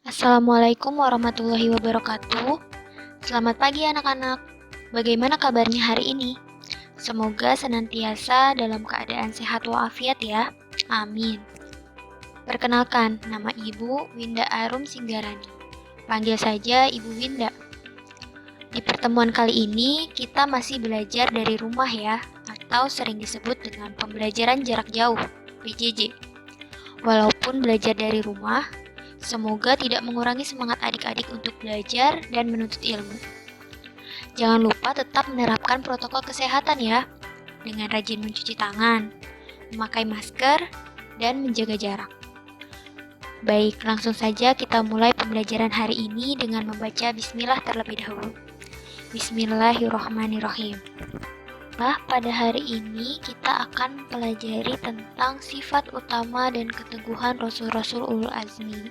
Assalamualaikum warahmatullahi wabarakatuh. Selamat pagi anak-anak. Bagaimana kabarnya hari ini? Semoga senantiasa dalam keadaan sehat walafiat ya. Amin. Perkenalkan, nama Ibu Winda Arum Singgarani. Panggil saja Ibu Winda. Di pertemuan kali ini kita masih belajar dari rumah ya, atau sering disebut dengan pembelajaran jarak jauh, PJJ. Walaupun belajar dari rumah, semoga tidak mengurangi semangat adik-adik untuk belajar dan menuntut ilmu. Jangan lupa tetap menerapkan protokol kesehatan ya, dengan rajin mencuci tangan, memakai masker, dan menjaga jarak. Baik, langsung saja kita mulai pembelajaran hari ini dengan membaca Bismillah terlebih dahulu. Bismillahirrahmanirrahim. Pada hari ini kita akan mempelajari tentang sifat utama dan keteguhan Rasul-Rasul Ulul Azmi.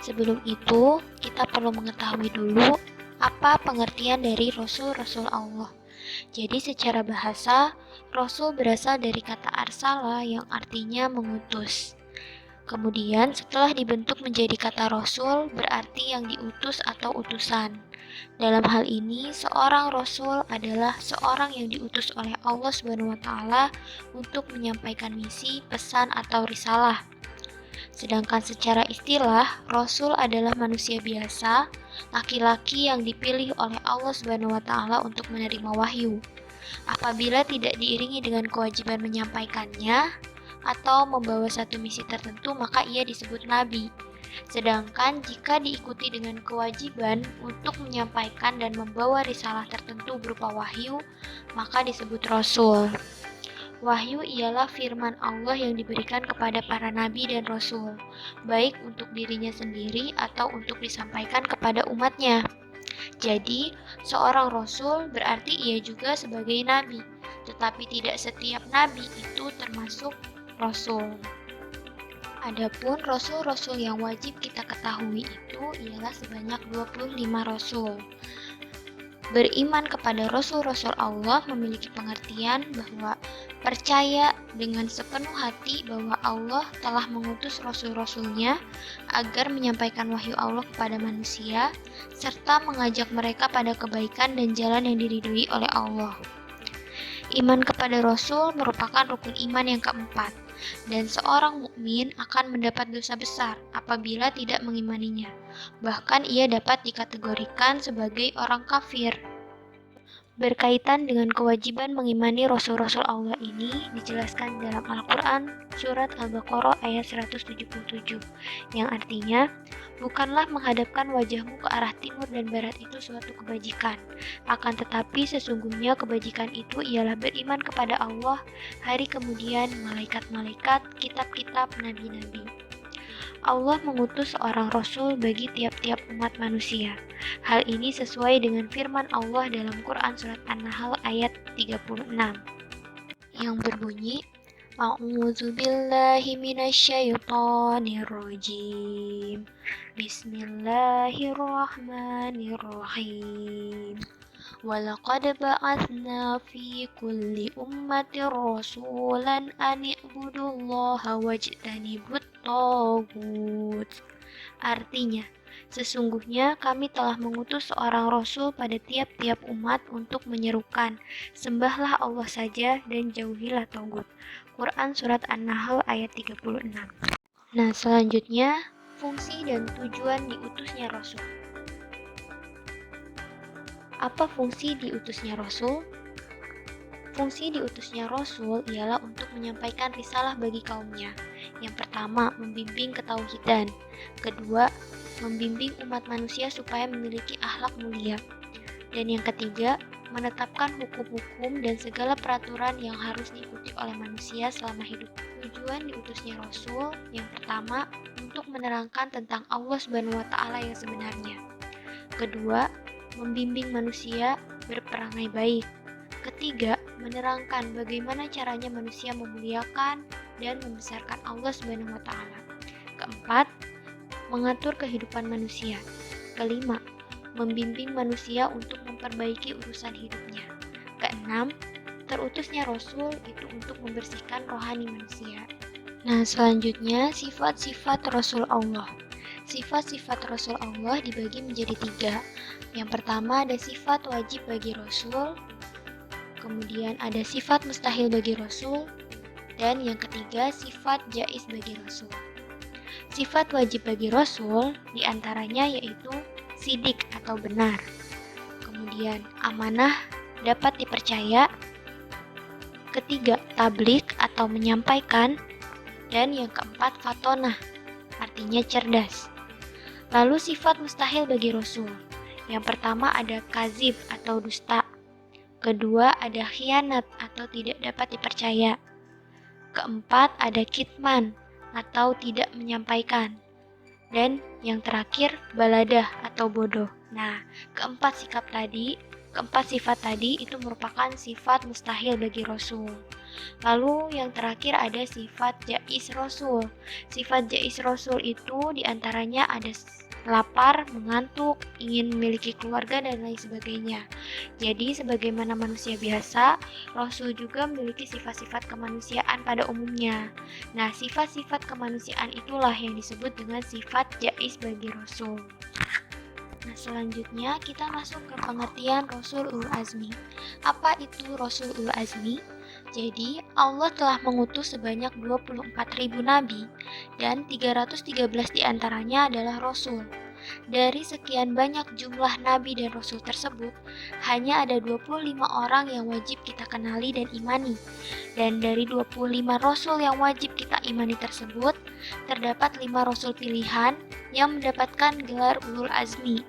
Sebelum itu, kita perlu mengetahui dulu apa pengertian dari Rasul-Rasul Allah. Jadi secara bahasa, Rasul berasal dari kata arsala yang artinya mengutus. Kemudian setelah dibentuk menjadi kata Rasul berarti yang diutus atau utusan. Dalam hal ini, seorang Rasul adalah seorang yang diutus oleh Allah SWT untuk menyampaikan misi, pesan, atau risalah. Sedangkan secara istilah, Rasul adalah manusia biasa, laki-laki yang dipilih oleh Allah SWT untuk menerima wahyu. Apabila tidak diiringi dengan kewajiban menyampaikannya atau membawa satu misi tertentu, maka ia disebut nabi. Sedangkan jika diikuti dengan kewajiban untuk menyampaikan dan membawa risalah tertentu berupa wahyu, maka disebut rasul. Wahyu ialah firman Allah yang diberikan kepada para nabi dan rasul, baik untuk dirinya sendiri atau untuk disampaikan kepada umatnya. Jadi, seorang rasul berarti ia juga sebagai nabi, tetapi tidak setiap nabi itu termasuk rasul. Adapun rasul-rasul yang wajib kita ketahui itu ialah sebanyak 25 rasul. Beriman kepada Rasul-Rasul Allah memiliki pengertian bahwa percaya dengan sepenuh hati bahwa Allah telah mengutus Rasul-Rasulnya agar menyampaikan wahyu Allah kepada manusia, serta mengajak mereka pada kebaikan dan jalan yang diridhoi oleh Allah. Iman kepada Rasul merupakan rukun iman yang keempat, dan seorang mukmin akan mendapat dosa besar apabila tidak mengimaninya. Bahkan ia dapat dikategorikan sebagai orang kafir. Berkaitan dengan kewajiban mengimani Rasul-Rasul Allah ini dijelaskan dalam Al-Quran Surat Al-Baqarah ayat 177, yang artinya, bukanlah menghadapkan wajahmu ke arah timur dan barat itu suatu kebajikan, akan tetapi sesungguhnya kebajikan itu ialah beriman kepada Allah, hari kemudian, malaikat-malaikat, kitab-kitab, nabi-nabi. Allah mengutus seorang Rasul bagi tiap-tiap umat manusia. Hal ini sesuai dengan firman Allah dalam Quran Surat An-Nahl ayat 36 yang berbunyi, A'udzu billahi minasyaitonir rajim. Bismillahirrahmanirrahim. Walaqad ba'atsna fi kulli ummatin rasulan an i'budullaha wajtanibut taghut. Artinya, sesungguhnya kami telah mengutus seorang rasul pada tiap-tiap umat untuk menyerukan, sembahlah Allah saja dan jauhilah taghut. Quran Surat An-Nahl ayat 36. Nah, selanjutnya, fungsi dan tujuan diutusnya rasul. Apa fungsi diutusnya Rasul? Fungsi diutusnya Rasul ialah untuk menyampaikan risalah bagi kaumnya. Yang pertama, membimbing ketauhidan. Kedua, membimbing umat manusia supaya memiliki akhlak mulia. Dan yang ketiga, menetapkan hukum-hukum dan segala peraturan yang harus diikuti oleh manusia selama hidup. Tujuan diutusnya Rasul yang pertama, untuk menerangkan tentang Allah SWT yang sebenarnya. Kedua, membimbing manusia berperangai baik. Ketiga, menerangkan bagaimana caranya manusia memuliakan dan membesarkan Allah SWT. Keempat, mengatur kehidupan manusia. Kelima, membimbing manusia untuk memperbaiki urusan hidupnya. Keenam, terutusnya Rasul itu untuk membersihkan rohani manusia. Nah, selanjutnya sifat-sifat Rasul Allah. Sifat-sifat Rasul Allah dibagi menjadi 3. Yang pertama ada sifat wajib bagi Rasul, kemudian ada sifat mustahil bagi Rasul, dan yang ketiga sifat jais bagi Rasul. Sifat wajib bagi Rasul diantaranya yaitu sidik atau benar, kemudian amanah, dapat dipercaya, ketiga tablik atau menyampaikan, dan yang keempat fatonah, artinya cerdas. Lalu sifat mustahil bagi Rasul. Yang pertama ada kazib atau dusta. Kedua ada khianat atau tidak dapat dipercaya. Keempat ada kitman atau tidak menyampaikan. Dan yang terakhir baladah atau bodoh. Nah, keempat sifat tadi itu merupakan sifat mustahil bagi Rasul. Lalu yang terakhir ada sifat jais Rasul. Sifat jais Rasul itu diantaranya ada lapar, mengantuk, ingin memiliki keluarga, dan lain sebagainya. Jadi sebagaimana manusia biasa, Rasul juga memiliki sifat-sifat kemanusiaan pada umumnya. Nah, sifat-sifat kemanusiaan itulah yang disebut dengan sifat jais bagi Rasul. Nah, selanjutnya kita masuk ke pengertian Rasul Ulul Azmi. Apa itu Rasul Ulul Azmi? Jadi, Allah telah mengutus sebanyak 24.000 nabi dan 313 diantaranya adalah Rasul. Dari sekian banyak jumlah nabi dan Rasul tersebut, hanya ada 25 orang yang wajib kita kenali dan imani. Dan dari 25 Rasul yang wajib kita imani tersebut, terdapat 5 Rasul pilihan yang mendapatkan gelar Ulul Azmi.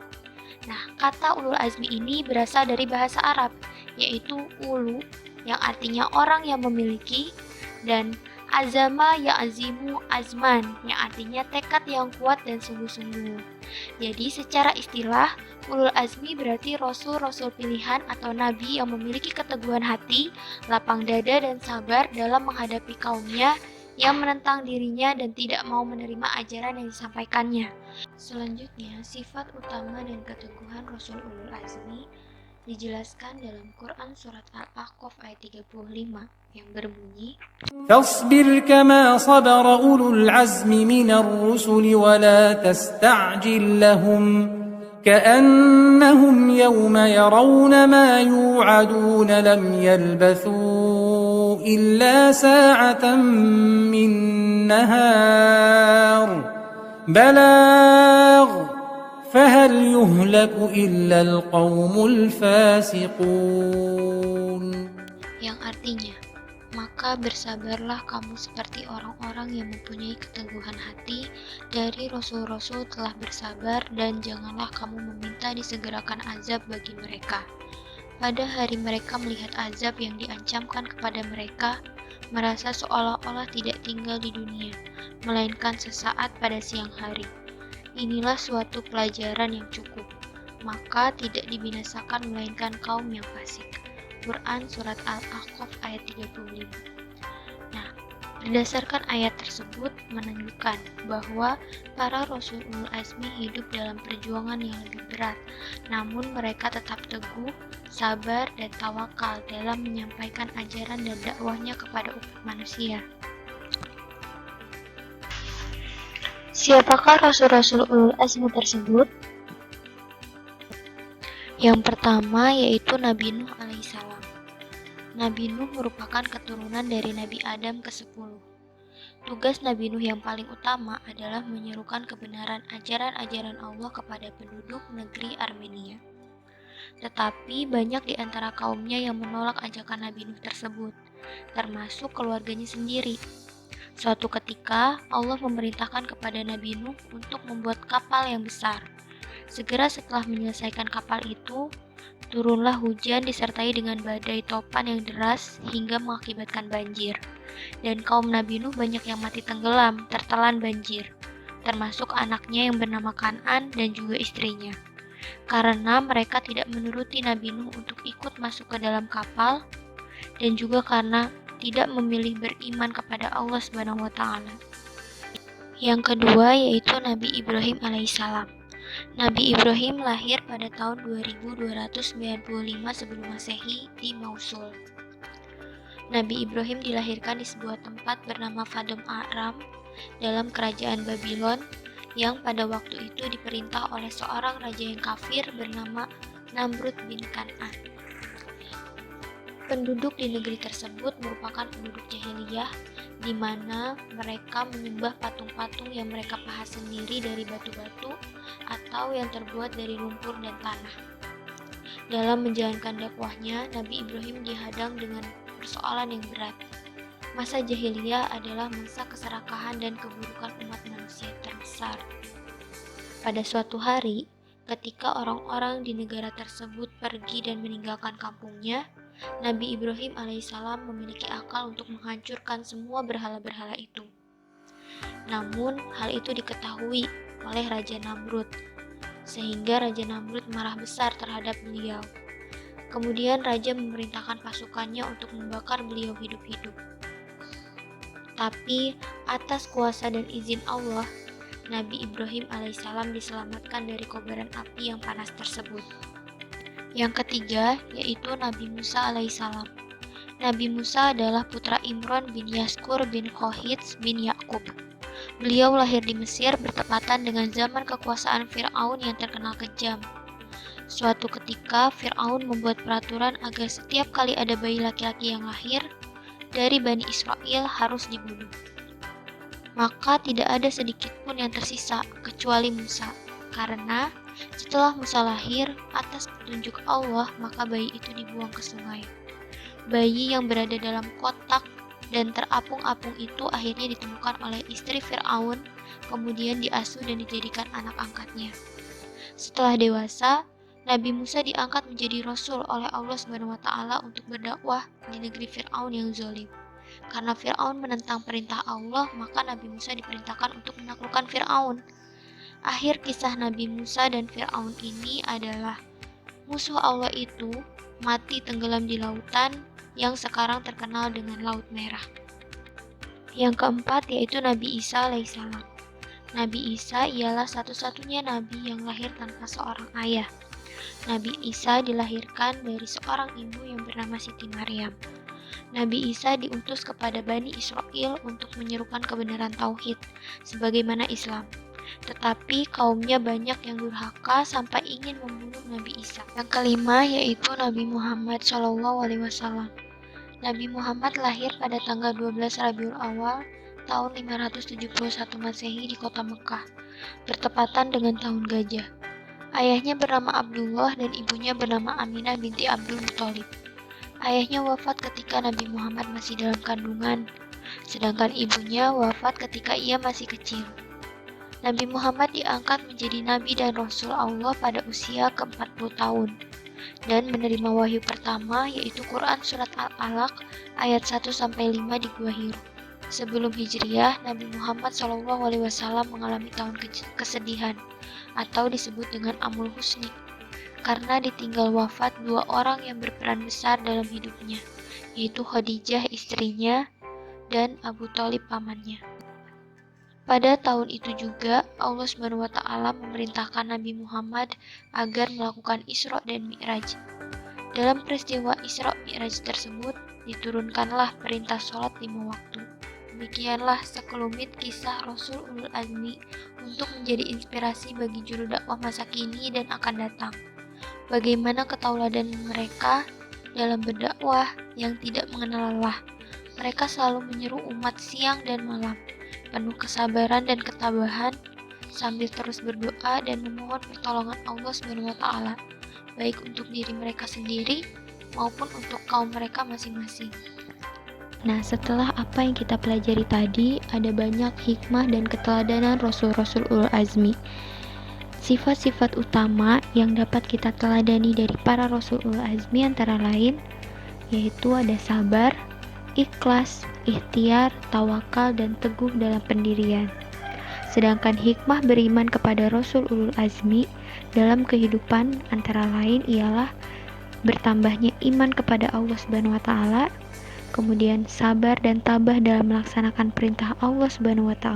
Nah, kata Ulul Azmi ini berasal dari bahasa Arab, yaitu ulu, yang artinya orang yang memiliki, dan azama ya'zimu azman, yang artinya tekad yang kuat dan sungguh-sungguh. Jadi secara istilah, Ulul Azmi berarti Rasul-Rasul pilihan atau Nabi yang memiliki keteguhan hati, lapang dada dan sabar dalam menghadapi kaumnya yang menentang dirinya dan tidak mau menerima ajaran yang disampaikannya. Selanjutnya, sifat utama dan keteguhan Rasul Ulul Azmi dijelaskan dalam Quran surat Al-Ahqaf ayat 35 yang berbunyi, فاصبر كما صبر أولو العزم من الرسل ولا تستعجل لهم كأنهم يوم يرون ما يوعدون لم يلبثوا إلا ساعة من نهار بلاغ فهل يهلك إلا القوم الفاسقون. Yang artinya, maka bersabarlah kamu seperti orang-orang yang mempunyai keteguhan hati dari Rasul-Rasul telah bersabar, dan janganlah kamu meminta disegerakan azab bagi mereka. Pada hari mereka melihat azab yang diancamkan kepada mereka, merasa seolah-olah tidak tinggal di dunia, melainkan sesaat pada siang hari. Inilah suatu pelajaran yang cukup, maka tidak dibinasakan melainkan kaum yang fasik. Quran Surat Al-Ahqaf ayat 35. Nah, berdasarkan ayat tersebut menunjukkan bahwa para Rasul Ulul Azmi hidup dalam perjuangan yang lebih berat, namun mereka tetap teguh, sabar, dan tawakal dalam menyampaikan ajaran dan dakwahnya kepada umat manusia. Siapakah Rasul-Rasul Ulul Azmi tersebut? Yang pertama yaitu Nabi Nuh alaihissalam. Nabi Nuh merupakan keturunan dari Nabi Adam ke-10. Tugas Nabi Nuh yang paling utama adalah menyerukan kebenaran ajaran-ajaran Allah kepada penduduk negeri Armenia. Tetapi banyak di antara kaumnya yang menolak ajakan Nabi Nuh tersebut, termasuk keluarganya sendiri. Suatu ketika, Allah memerintahkan kepada Nabi Nuh untuk membuat kapal yang besar. Segera setelah menyelesaikan kapal itu, turunlah hujan disertai dengan badai topan yang deras hingga mengakibatkan banjir. Dan kaum Nabi Nuh banyak yang mati tenggelam, tertelan banjir, termasuk anaknya yang bernama Kan'an dan juga istrinya. Karena mereka tidak menuruti Nabi Nuh untuk ikut masuk ke dalam kapal, dan juga karena tidak memilih beriman kepada Allah Subhanahu wa Ta'ala. Yang kedua yaitu Nabi Ibrahim alaihissalam. Nabi Ibrahim lahir pada tahun 2295 sebelum Masehi di Mosul. Nabi Ibrahim dilahirkan di sebuah tempat bernama Fadom Aram dalam kerajaan Babylon yang pada waktu itu diperintah oleh seorang raja yang kafir bernama Namrud bin Kan'an. Penduduk di negeri tersebut merupakan penduduk jahiliyah, di mana mereka menyembah patung-patung yang mereka pahat sendiri dari batu-batu atau yang terbuat dari lumpur dan tanah. Dalam menjalankan dakwahnya, Nabi Ibrahim dihadang dengan persoalan yang berat. Masa jahiliyah adalah masa keserakahan dan keburukan umat manusia terbesar. Pada suatu hari, ketika orang-orang di negara tersebut pergi dan meninggalkan kampungnya, Nabi Ibrahim alaihissalam memiliki akal untuk menghancurkan semua berhala-berhala itu. Namun, hal itu diketahui oleh Raja Namrud, sehingga Raja Namrud marah besar terhadap beliau. Kemudian Raja memerintahkan pasukannya untuk membakar beliau hidup-hidup. Tapi, atas kuasa dan izin Allah, Nabi Ibrahim alaihissalam diselamatkan dari kobaran api yang panas tersebut. Yang ketiga, yaitu Nabi Musa alaihissalam. Nabi Musa adalah putra Imran bin Yaskur bin Khohits bin Yakub. Beliau lahir di Mesir bertepatan dengan zaman kekuasaan Fir'aun yang terkenal kejam. Suatu ketika, Fir'aun membuat peraturan agar setiap kali ada bayi laki-laki yang lahir dari Bani Israel harus dibunuh. Maka tidak ada sedikit pun yang tersisa kecuali Musa, karena setelah Musa lahir, atas petunjuk Allah, maka bayi itu dibuang ke sungai. Bayi yang berada dalam kotak dan terapung-apung itu akhirnya ditemukan oleh istri Fir'aun, kemudian diasuh dan dijadikan anak angkatnya. Setelah dewasa, Nabi Musa diangkat menjadi Rasul oleh Allah SWT untuk berdakwah di negeri Fir'aun yang zalim. Karena Fir'aun menentang perintah Allah, maka Nabi Musa diperintahkan untuk menaklukkan Fir'aun. Akhir kisah Nabi Musa dan Fir'aun ini adalah musuh Allah itu mati tenggelam di lautan yang sekarang terkenal dengan Laut Merah. Yang keempat yaitu Nabi Isa alaihissalam. Nabi Isa ialah satu-satunya nabi yang lahir tanpa seorang ayah. Nabi Isa dilahirkan dari seorang ibu yang bernama Siti Maryam. Nabi Isa diutus kepada Bani Israel untuk menyerukan kebenaran tauhid sebagaimana Islam. Tetapi kaumnya banyak yang durhaka sampai ingin membunuh Nabi Isa. Yang kelima yaitu Nabi Muhammad SAW. Nabi Muhammad lahir pada tanggal 12 Rabiul Awal tahun 571 Masehi di kota Mekah, bertepatan dengan tahun gajah. Ayahnya bernama Abdullah dan ibunya bernama Aminah binti Abdul Muthalib. Ayahnya wafat ketika Nabi Muhammad masih dalam kandungan, sedangkan ibunya wafat ketika ia masih kecil. Nabi Muhammad diangkat menjadi Nabi dan Rasul Allah pada usia ke-40 tahun dan menerima wahyu pertama yaitu Quran Surat Al-Alaq ayat 1-5 di Gua Hiro. Sebelum Hijriah, Nabi Muhammad SAW mengalami tahun kesedihan atau disebut dengan Amul Husni karena ditinggal wafat dua orang yang berperan besar dalam hidupnya, yaitu Khadijah istrinya dan Abu Thalib pamannya. Pada tahun itu juga, Allah SWT memerintahkan Nabi Muhammad agar melakukan Isra dan Mi'raj. Dalam peristiwa Isra Mi'raj tersebut, diturunkanlah perintah sholat 5 waktu. Demikianlah sekelumit kisah Rasul Ulul Azmi untuk menjadi inspirasi bagi juru dakwah masa kini dan akan datang. Bagaimana ketauladan mereka dalam berdakwah yang tidak mengenal lelah. Mereka selalu menyeru umat siang dan malam, penuh kesabaran dan ketabahan, sambil terus berdoa dan memohon pertolongan Allah SWT, baik untuk diri mereka sendiri maupun untuk kaum mereka masing-masing. Nah, setelah apa yang kita pelajari tadi, ada banyak hikmah dan keteladanan Rasul-Rasul Ulul Azmi. Sifat-sifat utama yang dapat kita teladani dari para Rasul Ulul Azmi antara lain, yaitu ada sabar, ikhlas, ikhtiar, tawakal, dan teguh dalam pendirian. Sedangkan hikmah beriman kepada Rasul Ulul Azmi dalam kehidupan antara lain ialah bertambahnya iman kepada Allah SWT, kemudian sabar dan tabah dalam melaksanakan perintah Allah SWT,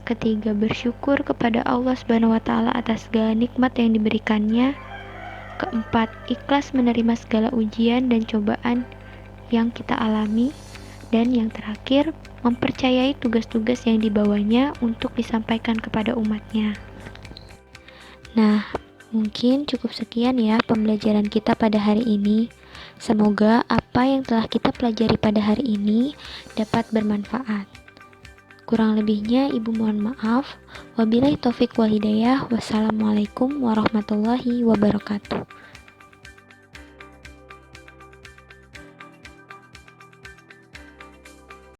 ketiga bersyukur kepada Allah SWT atas segala nikmat yang diberikannya, keempat ikhlas menerima segala ujian dan cobaan yang kita alami, dan yang terakhir mempercayai tugas-tugas yang dibawanya untuk disampaikan kepada umatnya. Nah, mungkin cukup sekian ya pembelajaran kita pada hari ini. Semoga apa yang telah kita pelajari pada hari ini dapat bermanfaat. Kurang lebihnya Ibu mohon maaf. Wabillahi taufik wal hidayah. Wassalamualaikum warahmatullahi wabarakatuh.